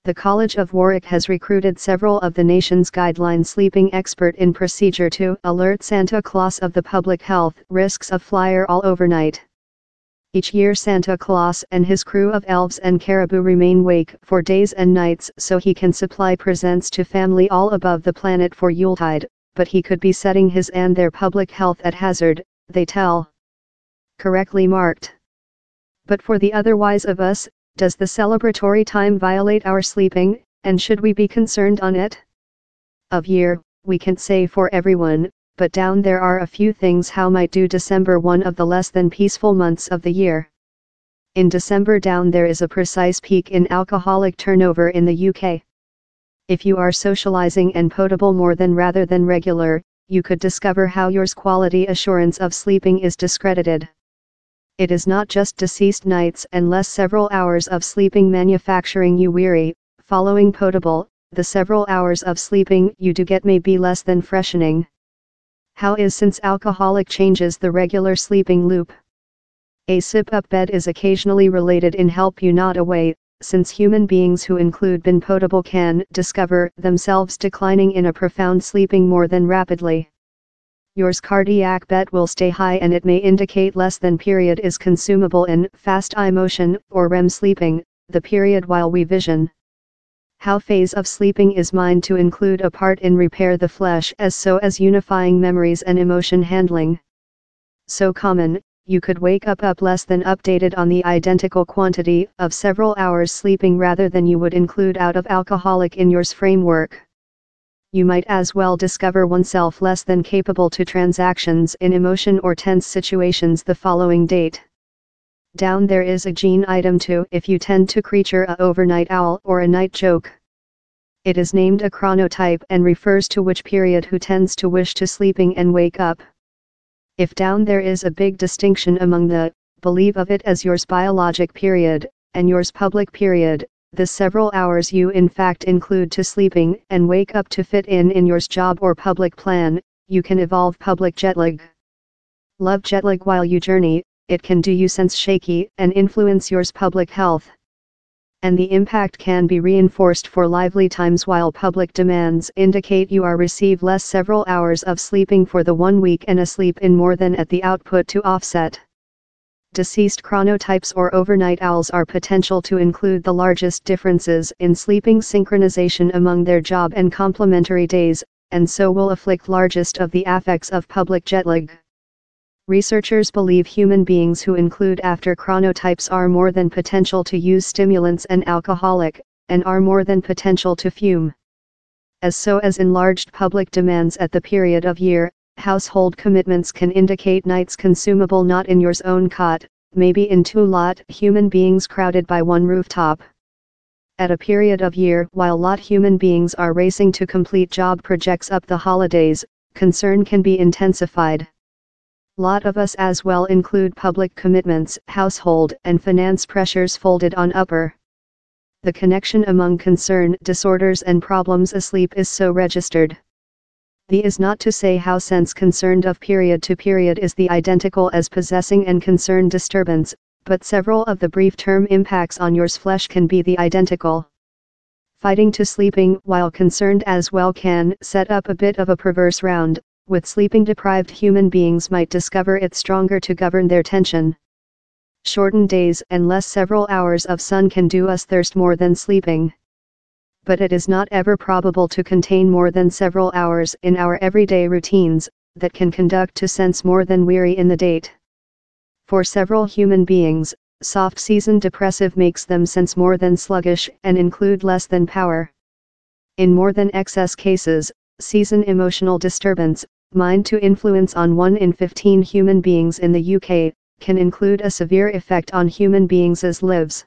The College of Warwick has recruited several of the nation's guideline sleeping expert in procedure to alert Santa Claus of the public health risks of flyer all overnight. Each year Santa Claus and his crew of elves and caribou remain awake for days and nights so he can supply presents to family all above the planet for Yuletide, but he could be setting his and their public health at hazard, they tell. Correctly marked. But for the otherwise of us, does the celebratory time violate our sleeping, and should we be concerned on it? Of year, we can't say for everyone, but down there are a few things how might do December one of the less than peaceful months of the year. In December down there is a precise peak in alcoholic turnover in the UK. If you are socializing and potable more than rather than regular, you could discover how yours quality assurance of sleeping is discredited. It is not just deceased nights and less several hours of sleeping manufacturing you weary, following potable, the several hours of sleeping you do get may be less than freshening. How is since alcoholic changes the regular sleeping loop? A sip-up bed is occasionally related in help you not away, since human beings who include been potable can discover themselves declining in a profound sleeping more than rapidly. Yours cardiac bet will stay high and it may indicate less than period is consumable in fast eye motion or REM sleeping, the period while we vision. How phase of sleeping is mind to include a part in repair the flesh as so as unifying memories and emotion handling. So common, you could wake up less than updated on the identical quantity of several hours sleeping rather than you would include out of alcoholic in yours framework. You might as well discover oneself less than capable to transactions in emotion or tense situations the following date. Down there is a gene item too if you tend to creature a overnight owl or a night joke. It is named a chronotype and refers to which period who tends to wish to sleeping and wake up. If down there is a big distinction among the, believe of it as yours biologic period, and yours public period, the several hours you in fact include to sleeping and wake up to fit in yours job or public plan, you can evolve public jetlag. Love jetlag while you journey, it can do you sense shaky and influence yours public health. And the impact can be reinforced for lively times while public demands indicate you are receive less several hours of sleeping for the 1 week and asleep in more than at the output to offset. Deceased chronotypes or overnight owls are potential to include the largest differences in sleeping synchronization among their job and complementary days, and so will afflict largest of the affects of public jetlag. Researchers believe human beings who include after chronotypes are more than potential to use stimulants and alcoholic, and are more than potential to fume. As so as enlarged public demands at the period of year, household commitments can indicate nights consumable not in yours own cot, maybe in two lot human beings crowded by one rooftop. At a period of year while lot human beings are racing to complete job projects up the holidays, concern can be intensified. Lot of us as well include public commitments, household and finance pressures folded on upper. The connection among concern disorders and problems asleep is so registered. The is not to say how sense concerned of period to period is the identical as possessing and concern disturbance, but several of the brief term impacts on yours flesh can be the identical. Fighting to sleeping while concerned as well can set up a bit of a perverse round, with sleeping deprived human beings might discover it stronger to govern their tension. Shortened days and less several hours of sun can do us thirst more than sleeping. But it is not ever probable to contain more than several hours in our everyday routines, that can conduct to sense more than weary in the date. For several human beings, soft season depressive makes them sense more than sluggish and include less than power. In more than excess cases, season emotional disturbance, mind to influence on 1 in 15 human beings in the UK, can include a severe effect on human beings' lives.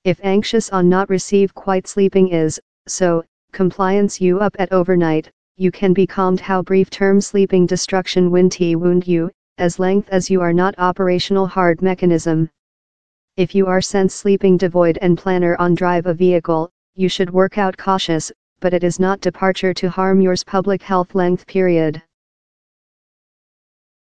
If anxious on not receive quite sleeping is, so, compliance you up at overnight, you can be calmed how brief term sleeping destruction wound you, as length as you are not operational hard mechanism. If you are sense sleeping devoid and planner on drive a vehicle, you should work out cautious, but it is not departure to harm yours public health length period.